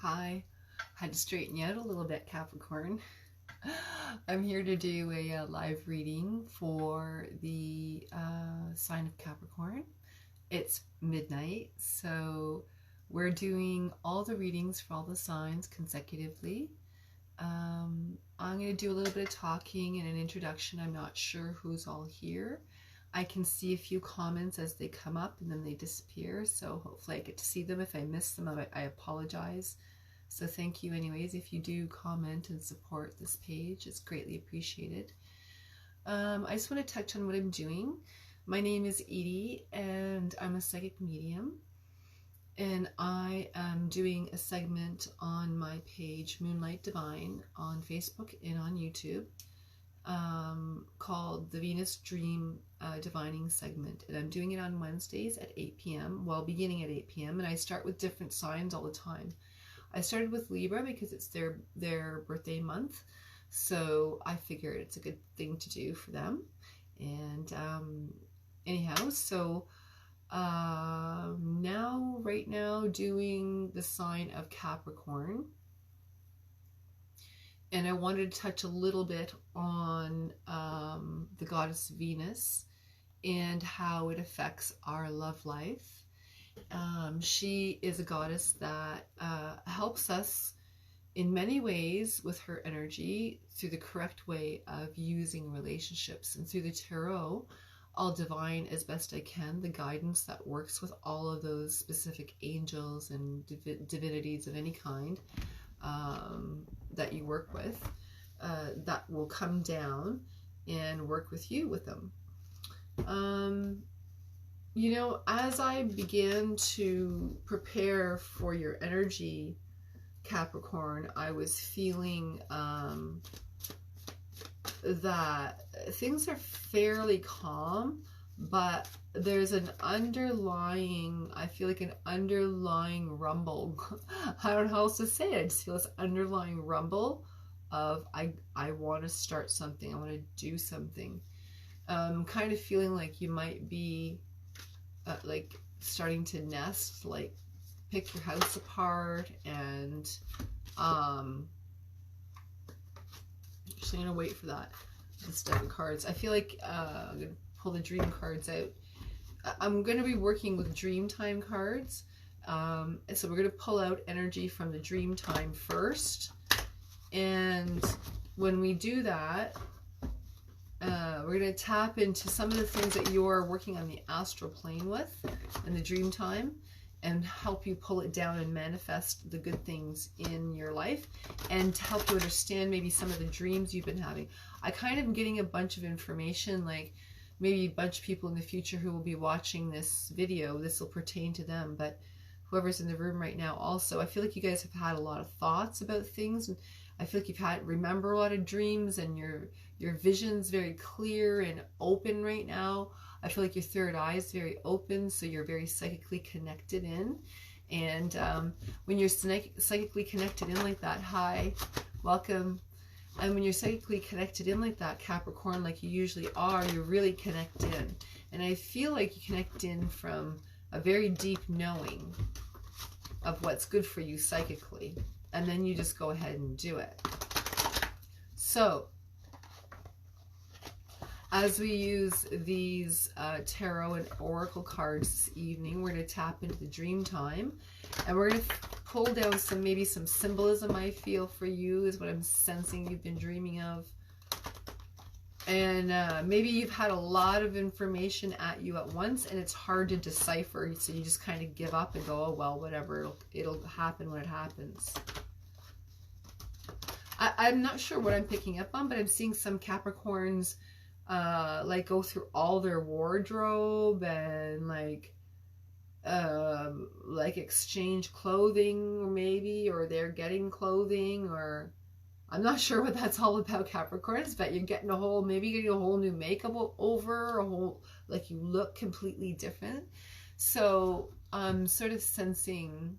Hi, had to straighten you out a little bit, Capricorn. I'm here to do a live reading for the sign of Capricorn. It's midnight, so we're doing all the readings for all the signs consecutively. I'm going to do a little bit of talking and an introduction. I'm not sure who's all here. I can see a few comments as they come up and then they disappear, so hopefully I get to see them. If I miss them, I apologize. So thank you anyways. If you do comment and support this page, it's greatly appreciated. I just want to touch on what I'm doing. My name is Edie and I'm a psychic medium. And I am doing a segment on my page, Moonlight Divine, on Facebook and on YouTube, called the Venus Dream Divining segment. And I'm doing it on Wednesdays at 8 p.m. Well, beginning at 8 p.m. And I start with different signs all the time. I started with Libra because it's their birthday month, so I figured it's a good thing to do for them. And anyhow, so right now doing the sign of Capricorn, and I wanted to touch a little bit on the goddess Venus and how it affects our love life. She is a goddess that helps us in many ways with her energy through the correct way of using relationships, and through the tarot I'll divine as best I can the guidance that works with all of those specific angels and divinities of any kind that you work with, that will come down and work with you with them. You know, as I began to prepare for your energy, Capricorn, I was feeling that things are fairly calm, but there's an underlying, I feel like an underlying rumble. I don't know how else to say it. I just feel this underlying rumble of I want to start something. I want to do something. Kind of feeling like you might be like starting to nest, like pick your house apart, and actually I'm gonna wait for that. This deck of cards. I feel like I'm gonna pull the dream cards out. I'm gonna be working with Dreamtime cards, so we're gonna pull out energy from the Dreamtime first, and when we do that, we're going to tap into some of the things that you're working on the astral plane with in the dream time, and help you pull it down and manifest the good things in your life, and to help you understand maybe some of the dreams you've been having. I kind of am getting a bunch of information, like maybe a bunch of people in the future who will be watching this video, this will pertain to them, but whoever's in the room right now also, I feel like you guys have had a lot of thoughts about things, and I feel like you've remember a lot of dreams, and your vision's very clear and open right now. I feel like your third eye is very open, so you're very psychically connected in. And when you're psychically connected in like that, hi, welcome. And when you're psychically connected in like that, Capricorn, like you usually are, you're really connected in. And I feel like you connect in from a very deep knowing of what's good for you psychically. And then you just go ahead and do it. So, as we use these tarot and oracle cards this evening, we're going to tap into the dream time, and we're going to pull down maybe some symbolism I feel for you is what I'm sensing you've been dreaming of. And maybe you've had a lot of information at you at once and it's hard to decipher, so you just kind of give up and go, oh well, whatever, it'll happen when it happens. I'm not sure what I'm picking up on, but I'm seeing some Capricorns like go through all their wardrobe and like exchange clothing, or maybe, or they're getting clothing, or I'm not sure what that's all about, Capricorns, but you're getting maybe getting a whole new makeup over, like you look completely different. So I'm sort of sensing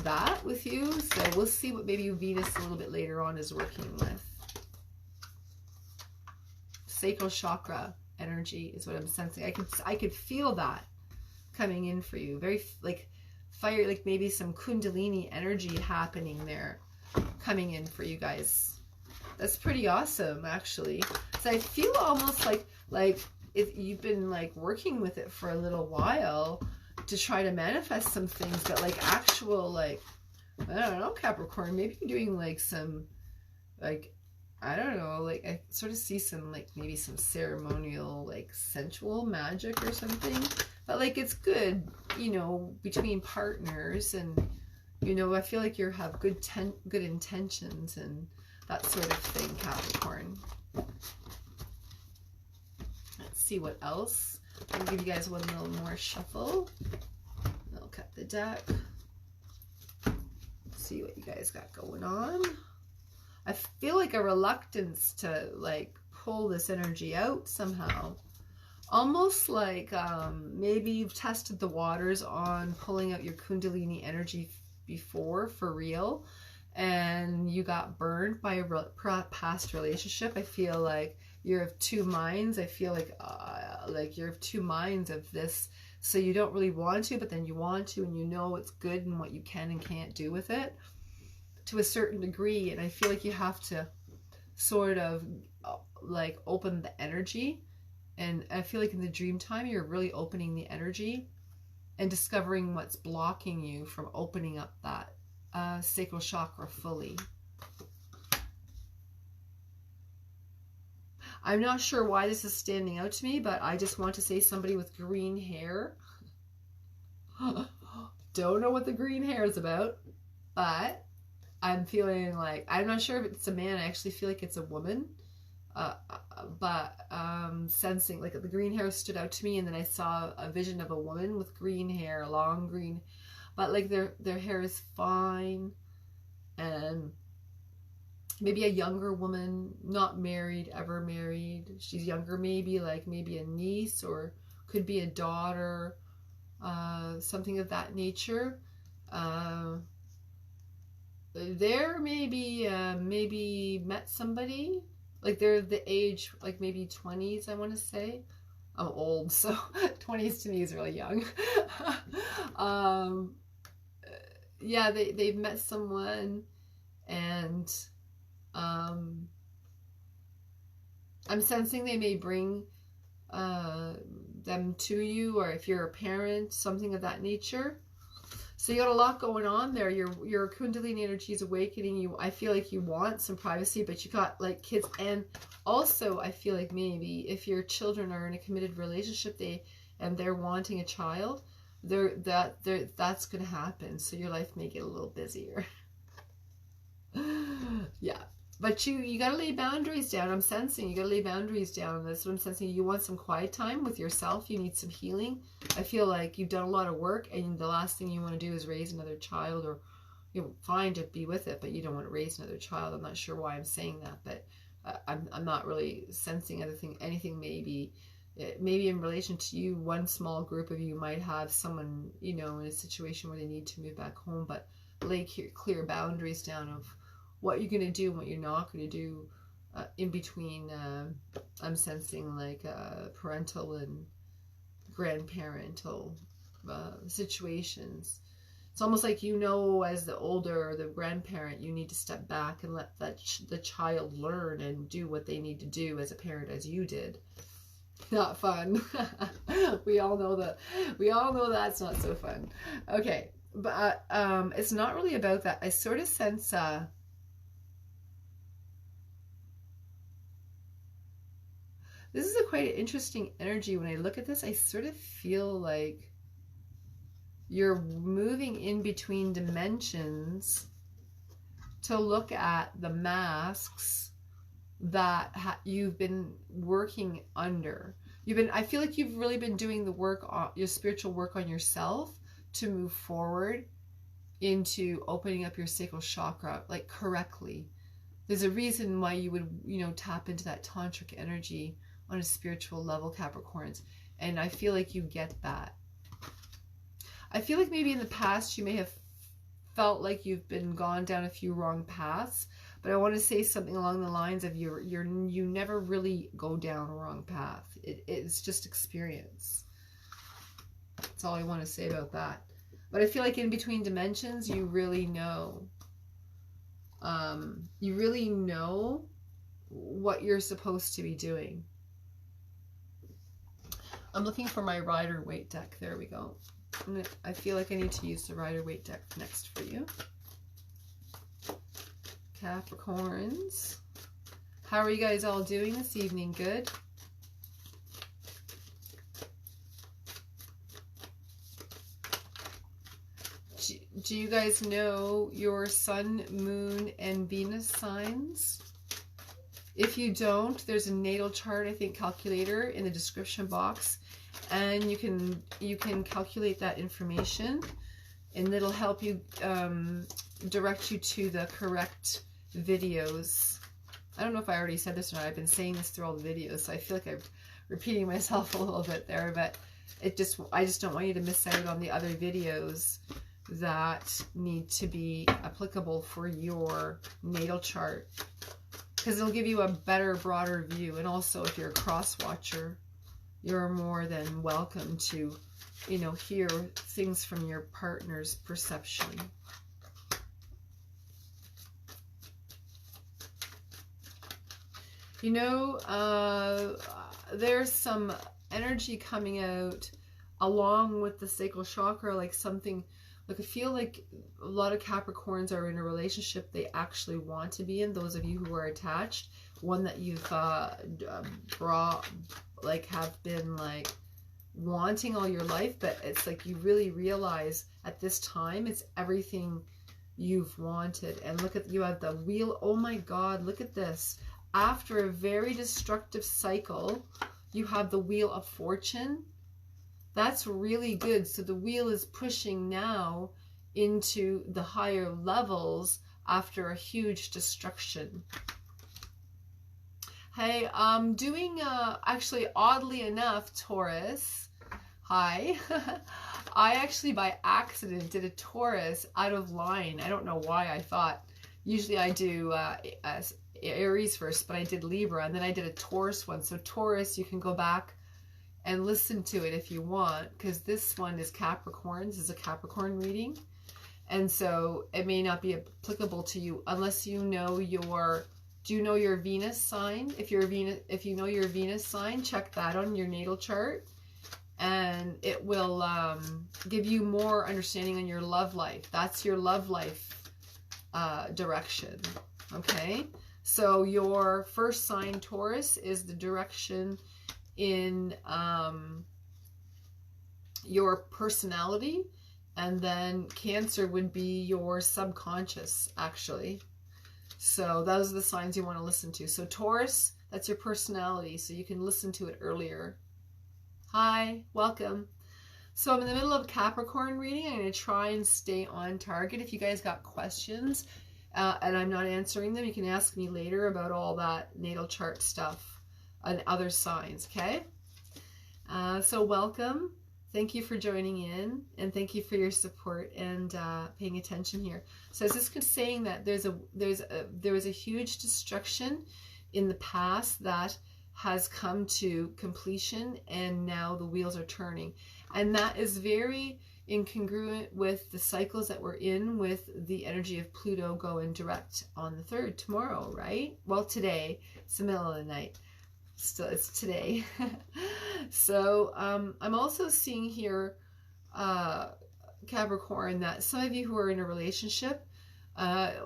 that with you. So we'll see what maybe Venus a little bit later on is working with. Sacral chakra energy is what I'm sensing. I could feel that coming in for you. Very like fire, like maybe some Kundalini energy happening there, coming in for you guys. That's pretty awesome, actually. So I feel almost like if you've been like working with it for a little while to try to manifest some things, but like actual, like, I don't know, Capricorn, maybe you're doing like some, like, I don't know, like I sort of see some, like maybe some ceremonial, like sensual magic or something, but like it's good, you know, between partners, and you know, I feel like you have good intentions and that sort of thing, Capricorn. Let's see what else. I'll give you guys one little more shuffle. I'll cut the deck. See what you guys got going on. I feel like a reluctance to like pull this energy out somehow. Almost like maybe you've tested the waters on pulling out your Kundalini energy before, for real, and you got burned by a past relationship. I feel like you're of two minds. I feel like you're of two minds of this. So you don't really want to, but then you want to, and you know it's good and what you can and can't do with it to a certain degree. And I feel like you have to sort of like open the energy. And I feel like in the dream time, you're really opening the energy and discovering what's blocking you from opening up that sacral chakra fully. I'm not sure why this is standing out to me, but I just want to say somebody with green hair. Don't know what the green hair is about, but I'm feeling like, I'm not sure if it's a man. I actually feel like it's a woman. But sensing, like the green hair stood out to me, and then I saw a vision of a woman with green hair, long green, but like their hair is fine, and maybe a younger woman, not married, ever married. She's younger, maybe a niece, or could be a daughter, something of that nature. There maybe met somebody, like they're the age, like maybe 20s, I want to say. I'm old, so 20s to me is really young. Yeah, they've met someone, and I'm sensing they may bring them to you, or if you're a parent, something of that nature. So you got a lot going on there. Your Kundalini energy is awakening you. I feel like you want some privacy, but you got like kids, and also I feel like maybe if your children are in a committed relationship, they're wanting a child, that's gonna happen. So your life may get a little busier. Yeah. But you got to lay boundaries down. I'm sensing you got to lay boundaries down. That's what I'm sensing. You want some quiet time with yourself. You need some healing. I feel like you've done a lot of work, and the last thing you want to do is raise another child, or you're fine to be with it, but you don't want to raise another child. I'm not sure why I'm saying that, but I'm not really sensing anything. Maybe in relation to you, one small group of you might have someone, you know, in a situation where they need to move back home, but lay clear boundaries down of what you're going to do and what you're not going to do in between. I'm sensing like parental and grandparental situations. It's almost like, you know, as the older or the grandparent, you need to step back and let the child learn and do what they need to do as a parent, as you did. Not fun. We all know that. We all know that's not so fun. Okay, but it's not really about that. I sort of sense this is quite an interesting energy. When I look at this, I sort of feel like you're moving in between dimensions to look at the masks that you've been working under. I feel like you've really been doing the work, your spiritual work on yourself, to move forward into opening up your sacral chakra, like correctly. There's a reason why you would, you know, tap into that tantric energy on a spiritual level, Capricorns. And I feel like you get that. I feel like maybe in the past you may have felt like you've been gone down a few wrong paths, but I want to say something along the lines of you never really go down a wrong path. It's just experience. That's all I want to say about that. But I feel like in between dimensions, you really know. You really know what you're supposed to be doing. I'm looking for my Rider-Waite deck. There we go. I feel like I need to use the Rider-Waite deck next for you. Capricorns. How are you guys all doing this evening? Good? Do you guys know your Sun, Moon, and Venus signs? If you don't, there's a natal chart, I think, calculator in the description box, and you can calculate that information, and it'll help you direct you to the correct videos. I don't know if I already said this or not. I've been saying this through all the videos, so I feel like I'm repeating myself a little bit there, but I just don't want you to miss out on the other videos that need to be applicable for your natal chart, because it'll give you a better, broader view. And also, if you're a cross watcher, you're more than welcome to, you know, hear things from your partner's perception. You know, there's some energy coming out along with the sacral chakra, like something, like I feel like a lot of Capricorns are in a relationship they actually want to be in. Those of you who are attached, one that you've have been like wanting all your life, but it's like you really realize at this time it's everything you've wanted. And look at, you have the wheel. Oh my God, look at this. After a very destructive cycle, you have the Wheel of Fortune. That's really good. So the wheel is pushing now into the higher levels after a huge destruction. Hey, I'm doing, actually, oddly enough, Taurus, hi. I actually, by accident, did a Taurus out of line. I don't know why. I thought, usually I do Aries first, but I did Libra, and then I did a Taurus one. So Taurus, you can go back and listen to it if you want, because this one is Capricorns. This is a Capricorn reading, and so it may not be applicable to you unless you know your, do you know your Venus sign? If you know your Venus sign, check that on your natal chart, and it will give you more understanding on your love life. That's your love life direction. Okay, so your first sign, Taurus, is the direction in your personality, and then Cancer would be your subconscious, actually. So those are the signs you want to listen to. So Taurus, that's your personality, so you can listen to it earlier. Hi, welcome. So I'm in the middle of Capricorn reading. I'm going to try and stay on target. If you guys got questions and I'm not answering them, you can ask me later about all that natal chart stuff and other signs, okay? So welcome. Thank you for joining in, and thank you for your support and paying attention here. So is this saying that there was a huge destruction in the past that has come to completion, and now the wheels are turning, and that is very incongruent with the cycles that we're in, with the energy of Pluto going direct on the 3rd, tomorrow, right? Well, today, it's the middle of the night. Still, it's today. So I'm also seeing here, Capricorn, that some of you who are in a relationship,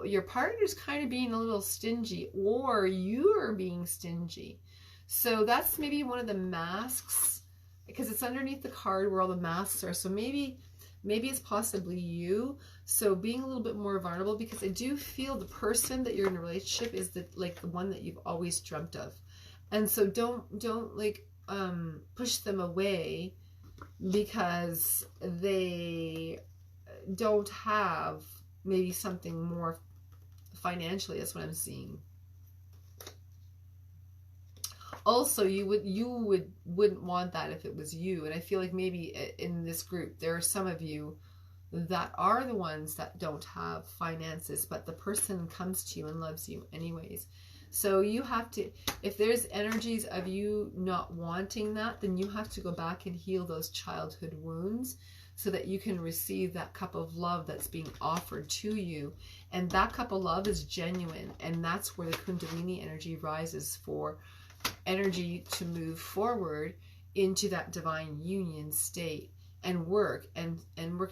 your partner's kind of being a little stingy, or you are being stingy. So that's maybe one of the masks, because it's underneath the card where all the masks are. So maybe it's possibly you. So being a little bit more vulnerable, because I do feel the person that you're in a relationship is the one that you've always dreamt of. And so don't like push them away because they don't have maybe something more financially. That's what I'm seeing. Also, you wouldn't want that if it was you. And I feel like maybe in this group there are some of you that are the ones that don't have finances, but the person comes to you and loves you anyways. So you have to, if there's energies of you not wanting that, then you have to go back and heal those childhood wounds so that you can receive that cup of love that's being offered to you. And that cup of love is genuine, and that's where the Kundalini energy rises for energy to move forward into that divine union state and work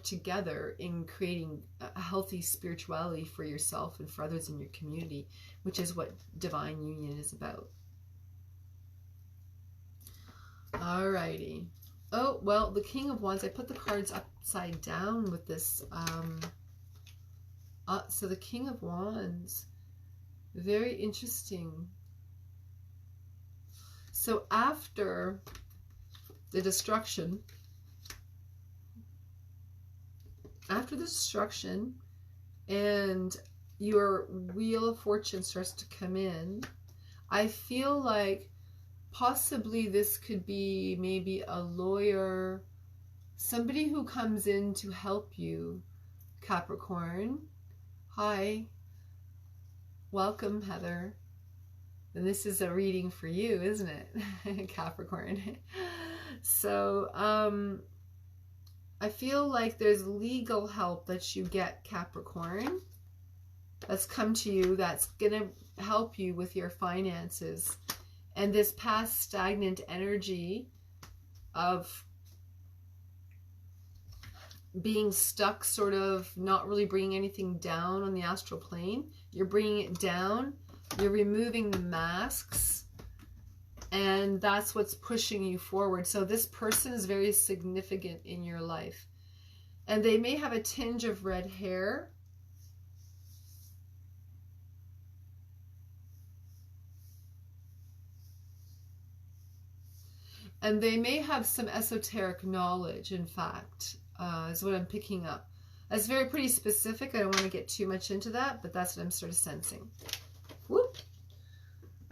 together in creating a healthy spirituality for yourself and for others in your community, which is what divine union is about. Alrighty. Oh, well, the King of Wands, I put the cards upside down with this. So the King of Wands, very interesting. So after the destruction, and your Wheel of Fortune starts to come in, I feel like possibly this could be maybe a lawyer, somebody who comes in to help you, Capricorn. Hi, welcome, Heather. And this is a reading for you, isn't it, Capricorn? So, I feel like there's legal help that you get, Capricorn, that's come to you, that's going to help you with your finances. And this past stagnant energy of being stuck, sort of not really bringing anything down on the astral plane, you're bringing it down, you're removing the masks, and that's what's pushing you forward. So this person is very significant in your life, and they may have a tinge of red hair. And they may have some esoteric knowledge, in fact, is what I'm picking up. That's pretty specific. I don't want to get too much into that, but that's what I'm sort of sensing. Whoop.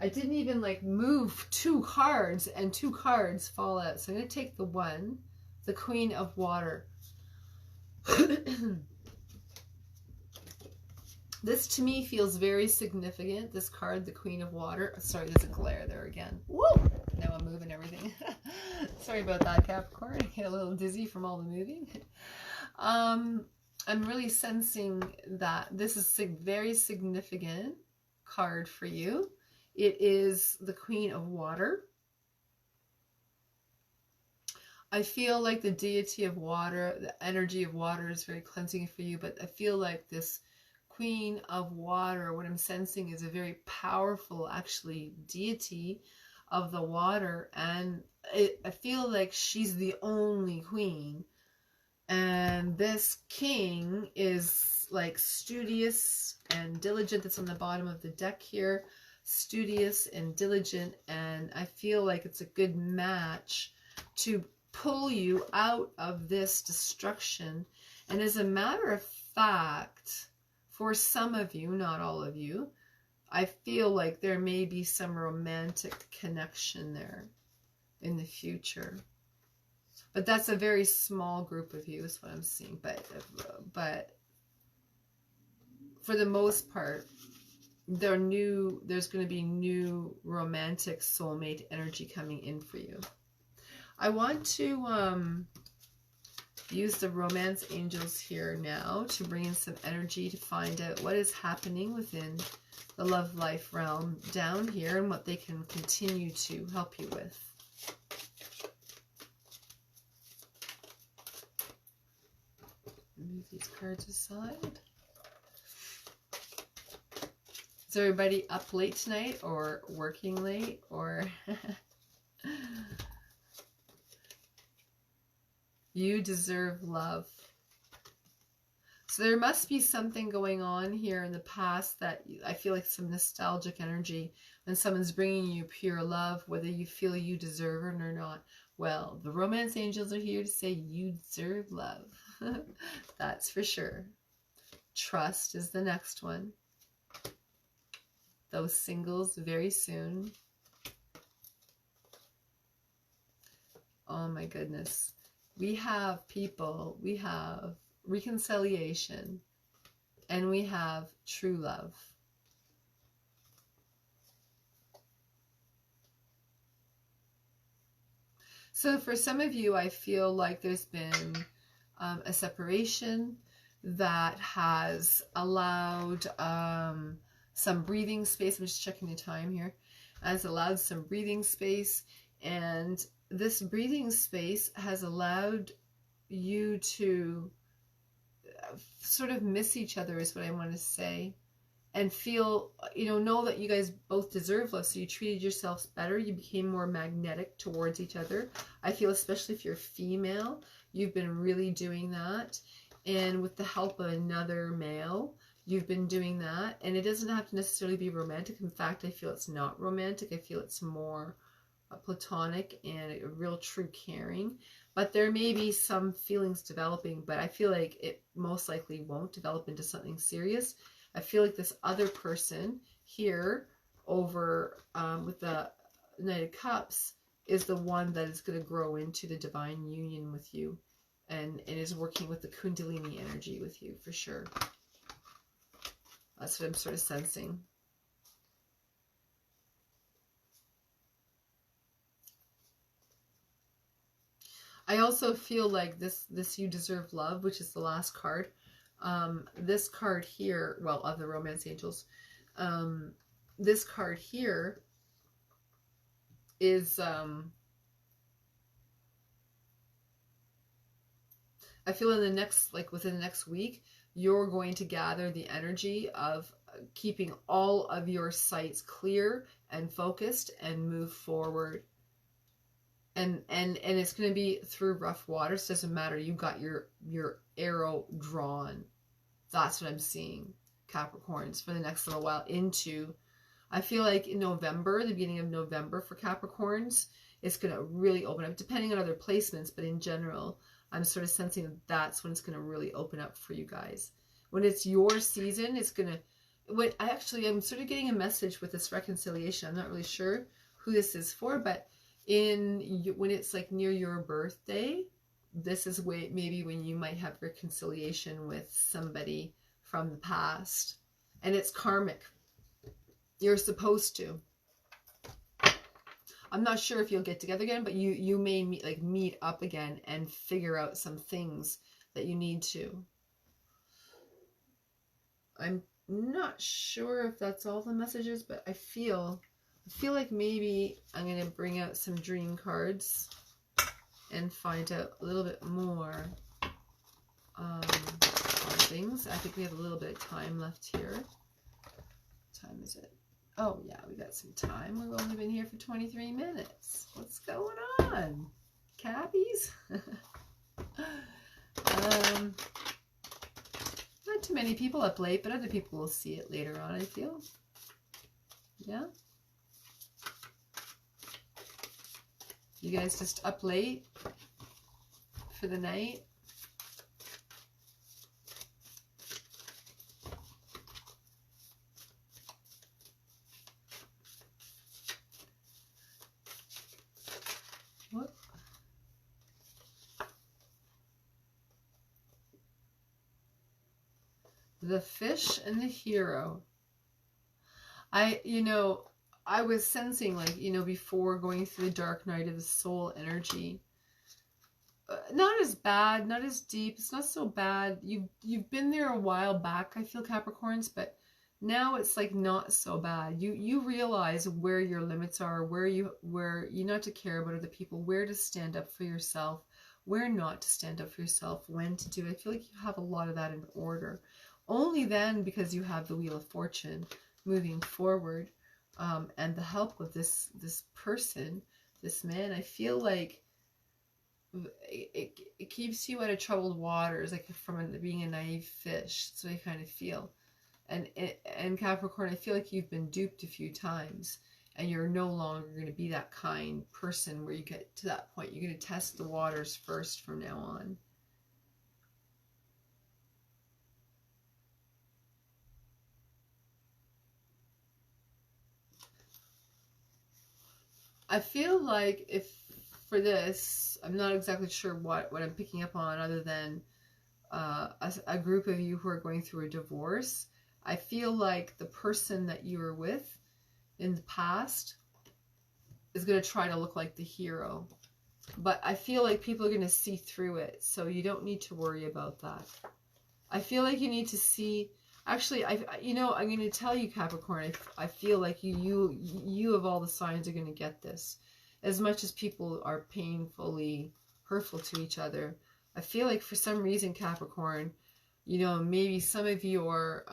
I didn't even like move 2 cards, and 2 cards fall out. So I'm going to take the one, the Queen of Water. This to me feels very significant. This card, the Queen of Water. Sorry, there's a glare there again. Woo! Now I'm moving everything. Sorry about that, Capricorn. I get a little dizzy from all the moving. I'm really sensing that this is a very significant card for you. It is the Queen of Water. I feel like the deity of water, the energy of water is very cleansing for you, but I feel like this Queen of Water, what I'm sensing is a very powerful, actually, deity of the water, and I feel like she's the only queen, and this king is like studious and diligent. That's on the bottom of the deck here, studious and diligent, and I feel like it's a good match to pull you out of this destruction. And as a matter of fact, for some of you, not all of you, I feel like there may be some romantic connection there in the future. But that's a very small group of you is what I'm seeing. But for the most part, there's going to be new romantic soulmate energy coming in for you. I want to use the romance angels here now to bring in some energy to find out what is happening within the love life realm down here and what they can continue to help you with. Move these cards aside. Is everybody up late tonight or working late or you deserve love? So there must be something going on here in the past that I feel like some nostalgic energy when someone's bringing you pure love, whether you feel you deserve it or not. Well, the romance angels are here to say you deserve love. That's for sure. Trust is the next one. Those singles very soon. Oh my goodness. We have people, we have reconciliation, and we have true love. So for some of you, I feel like there's been a separation that has allowed some breathing space. I'm just checking the time here. Has allowed some breathing space, and this breathing space has allowed you to sort of miss each other, is what I want to say, and feel, know that you guys both deserve love. So you treated yourselves better. You became more magnetic towards each other. I feel, especially if you're female, you've been really doing that. And with the help of another male, you've been doing that. And it doesn't have to necessarily be romantic. In fact, I feel it's not romantic. I feel it's more platonic and a real true caring. But there may be some feelings developing, but I feel like it most likely won't develop into something serious. I feel like this other person here over with the Knight of Cups is the one that is going to grow into the divine union with you, and is working with the Kundalini energy with you for sure. That's what I'm sort of sensing. I also feel like this You Deserve Love, which is the last card. This card here, well, of the Romance Angels, this card here is, I feel in the next, within the next week, you're going to gather the energy of keeping all of your sights clear and focused and move forward. And it's going to be through rough waters. Doesn't matter. You got your arrow drawn. That's what I'm seeing, Capricorns, for the next little while into, I feel like in November, the beginning of November for Capricorns, it's going to really open up, depending on other placements. But in general, I'm sort of sensing that that's when it's going to really open up for you guys. When it's your season, it's going to, I'm sort of getting a message with this reconciliation. I'm not really sure who this is for, but when it's like near your birthday, this is maybe when you might have reconciliation with somebody from the past, and it's karmic. You're supposed to. I'm not sure if you'll get together again, but you may meet up again and figure out some things that you need to. I'm not sure if that's all the messages, but I feel like maybe I'm going to bring out some dream cards and find out a little bit more on things. I think we have a little bit of time left here. What time is it? Oh, yeah, we got some time. We've only been here for 23 minutes. What's going on? Cappies? Not too many people up late, but other people will see it later on, I feel. Yeah? You guys just up late for the night? What? The Fish and the Hero. I was sensing, before going through the dark night of the soul energy, not as bad, not as deep. It's not so bad. You've been there a while back, I feel, Capricorns, but now it's not so bad. You realize where your limits are, where you not to care about other people, where to stand up for yourself, where not to stand up for yourself, when to do it. I feel like you have a lot of that in order. Only then, because you have the Wheel of Fortune moving forward. And the help of this person, this man, I feel like it keeps you out of troubled waters, from being a naive fish. That's what I kind of feel. And Capricorn, I feel like you've been duped a few times, and you're no longer going to be that kind person where you get to that point. You're going to test the waters first from now on. I feel like for this, I'm not exactly sure what I'm picking up on, other than a group of you who are going through a divorce. I feel like the person that you were with in the past is going to try to look like the hero. But I feel like people are going to see through it, so you don't need to worry about that. I feel like you need to see. Actually, I'm going to tell you, Capricorn. I feel like you of all the signs are going to get this. As much as people are painfully hurtful to each other, I feel like for some reason, Capricorn, maybe some of your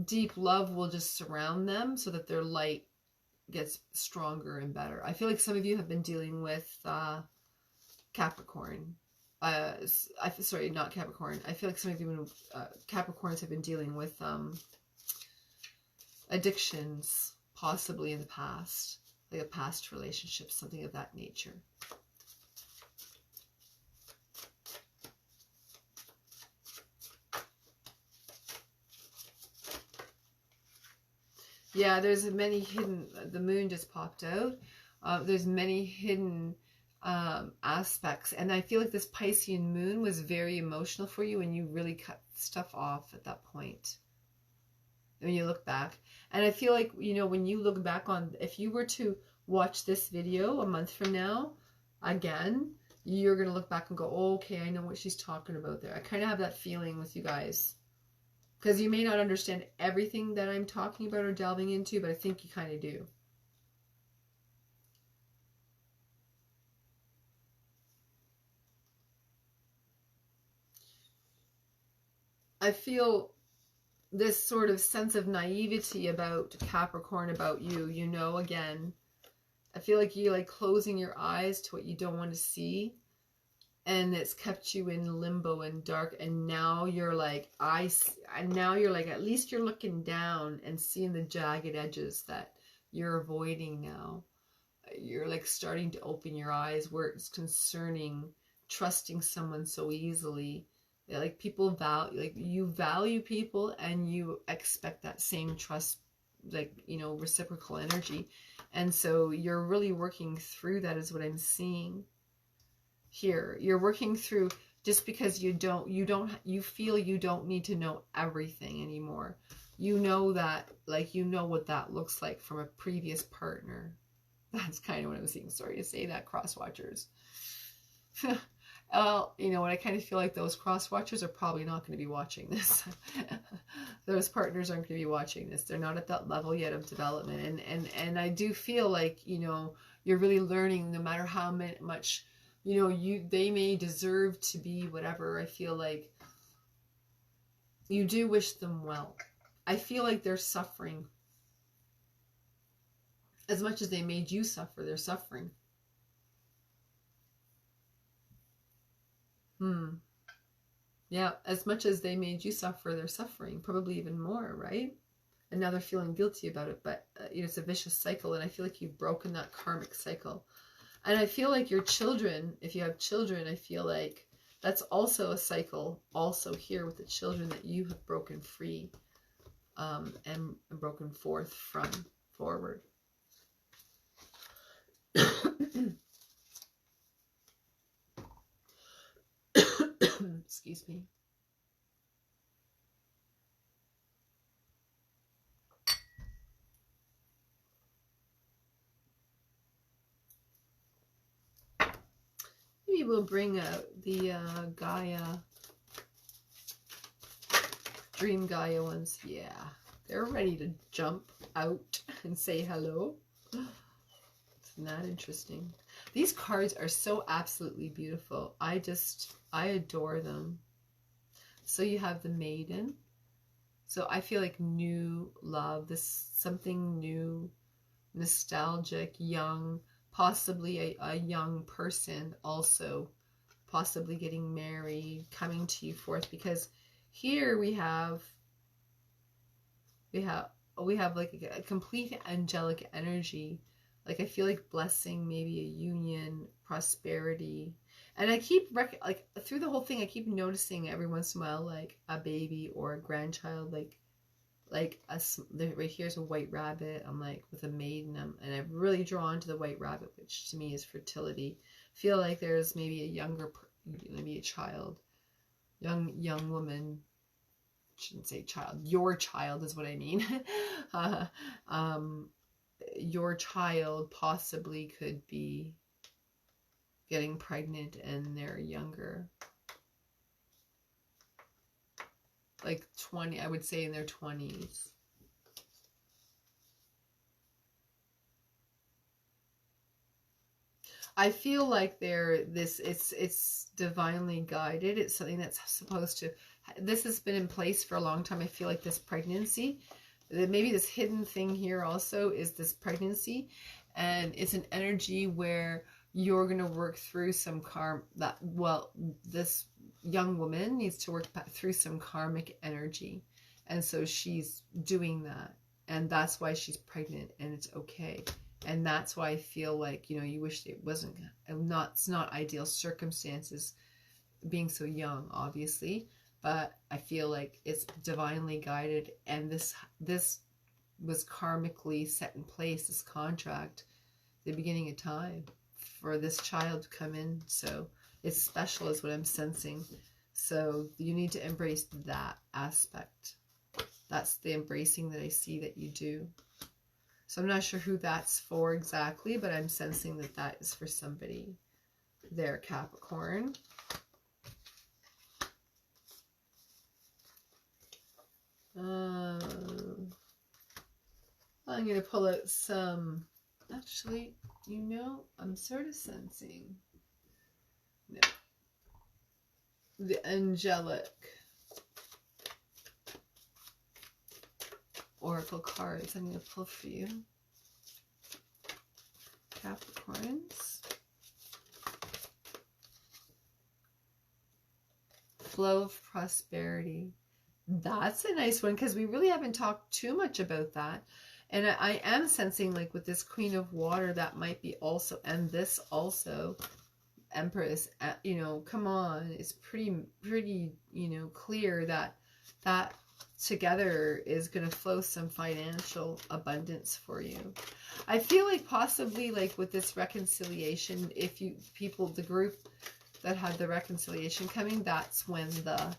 deep love will just surround them so that their light gets stronger and better. I feel like some of you have been dealing with Capricorn. Sorry, not Capricorn. I feel like some of you Capricorns have been dealing with addictions, possibly in the past, like a past relationship, something of that nature. Yeah, there's many hidden, the moon just popped out. There's many hidden aspects. And I feel like this Piscean moon was very emotional for you and you really cut stuff off at that point. When you look back. And I feel like, when you look back on, if you were to watch this video a month from now, again, you're going to look back and go, oh, okay, I know what she's talking about there. I kind of have that feeling with you guys. Because you may not understand everything that I'm talking about or delving into, but I think you kind of do. I feel this sort of sense of naivety about Capricorn, about you, again. I feel like you like closing your eyes to what you don't want to see. And it's kept you in limbo and dark. And now you're like, at least you're looking down and seeing the jagged edges that you're avoiding now. You're like starting to open your eyes where it's concerning trusting someone so easily. Like people value, like you value people and you expect that same trust, like, reciprocal energy. And so you're really working through that is what I'm seeing. Here you're working through, just because you feel you don't need to know everything anymore. That, like, what that looks like from a previous partner. That's kind of what I'm seeing. Sorry to say that, cross watchers. Well, what, I kind of feel like those cross watchers are probably not going to be watching this. Those partners aren't going to be watching this. They're not at that level yet of development. And I do feel like, you're really learning, no matter how much they may deserve to be whatever. I feel like you do wish them well. I feel like they're suffering. As much as they made you suffer, they're suffering. Yeah, as much as they made you suffer, they're suffering. Probably even more, right? And now they're feeling guilty about it. But it's a vicious cycle. And I feel like you've broken that karmic cycle. And I feel like your children, if you have children, I feel like that's also a cycle, also here with the children, that you have broken free and broken forth from forward. Excuse me. Maybe we'll bring out the Gaia, Dream Gaia ones. Yeah, they're ready to jump out and say hello. Isn't that interesting? These cards are so absolutely beautiful. I adore them. So you have the Maiden. So I feel like new love, this something new, nostalgic, young, possibly a young person also, possibly getting married, coming to you forth, because here we have like a complete angelic energy. Like I feel like blessing, maybe a union, prosperity. And I keep like through the whole thing, I keep noticing every once in a while like a baby or a grandchild, like right here's a white rabbit. I'm like with a maiden, and I'm really drawn to the white rabbit, which to me is fertility. I feel like there's maybe a younger, maybe a child, young woman. Shouldn't say child. Your child is what I mean. your child possibly could be getting pregnant and they're younger. Like 20, I would say in their 20s. I feel like it's divinely guided. It's something that's supposed to, this has been in place for a long time. I feel like this pregnancy, maybe this hidden thing here also is this pregnancy, and it's an energy where you're going to work through some karma that, well, this young woman needs to work through some karmic energy. And so she's doing that. And that's why she's pregnant, and it's okay. And that's why I feel like, you know, you wish it wasn't, it's not ideal circumstances being so young, obviously, but I feel like it's divinely guided, and this was karmically set in place, this contract, the beginning of time for this child to come in. So it's special is what I'm sensing. So you need to embrace that aspect. That's the embracing that I see that you do. So I'm not sure who that's for exactly, but I'm sensing that that is for somebody there, Capricorn. I'm going to pull out some, actually, you know, I'm sort of sensing, no, the angelic oracle cards I'm going to pull for you, Capricorns. Flow of prosperity. That's a nice one, because we really haven't talked too much about that. And I am sensing, like, with this Queen of Water, that might be also, and this also, Empress, you know, come on. It's pretty, you know, clear that that together is going to flow some financial abundance for you. I feel like possibly, like, with this reconciliation, if you, people, the group that had the reconciliation coming, that's when the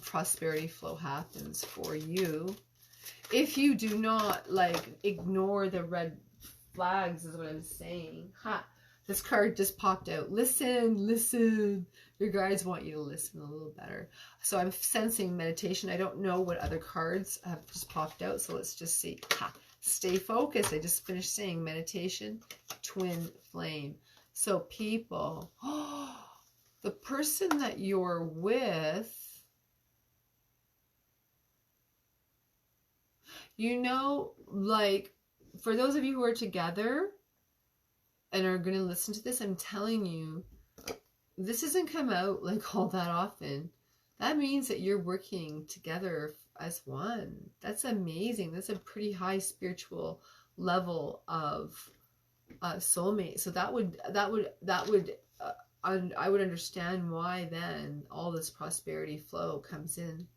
prosperity flow happens for you. If you do not, like, ignore the red flags is what I'm saying. Ha! This card just popped out. Listen, listen. Your guides want you to listen a little better. So I'm sensing meditation. I don't know what other cards have just popped out, so let's just see. Ha! Stay focused. I just finished saying meditation, twin flame. So people, the person that you're with, you know, like, for those of you who are together and are going to listen to this, I'm telling you, this doesn't come out like all that often. That means that you're working together as one. That's amazing. That's a pretty high spiritual level of soulmate. So I would understand why then all this prosperity flow comes in.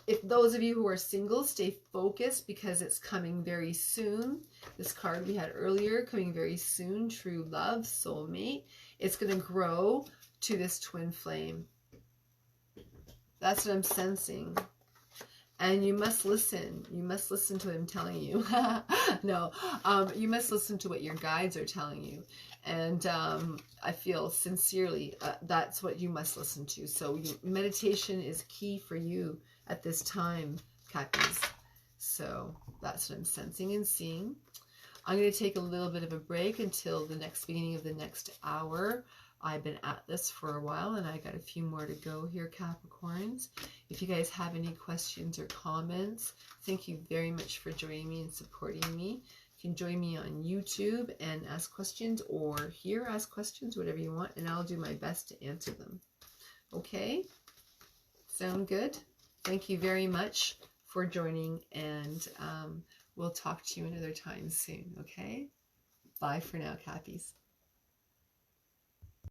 If those of you who are single, stay focused, because it's coming very soon. This card we had earlier, coming very soon, true love, soulmate. It's going to grow to this twin flame. That's what I'm sensing. And you must listen. You must listen to what I'm telling you. No, you must listen to what your guides are telling you. And I feel sincerely that's what you must listen to. So meditation is key for you at this time, Cappies. So that's what I'm sensing and seeing. I'm going to take a little bit of a break until the next beginning of the next hour. I've been at this for a while, and I got a few more to go here, Capricorns. If you guys have any questions or comments, thank you very much for joining me and supporting me. You can join me on YouTube and ask questions, or here ask questions, whatever you want, and I'll do my best to answer them. Okay? Sound good? Thank you very much for joining, and we'll talk to you another time soon, okay? Bye for now, Cappies.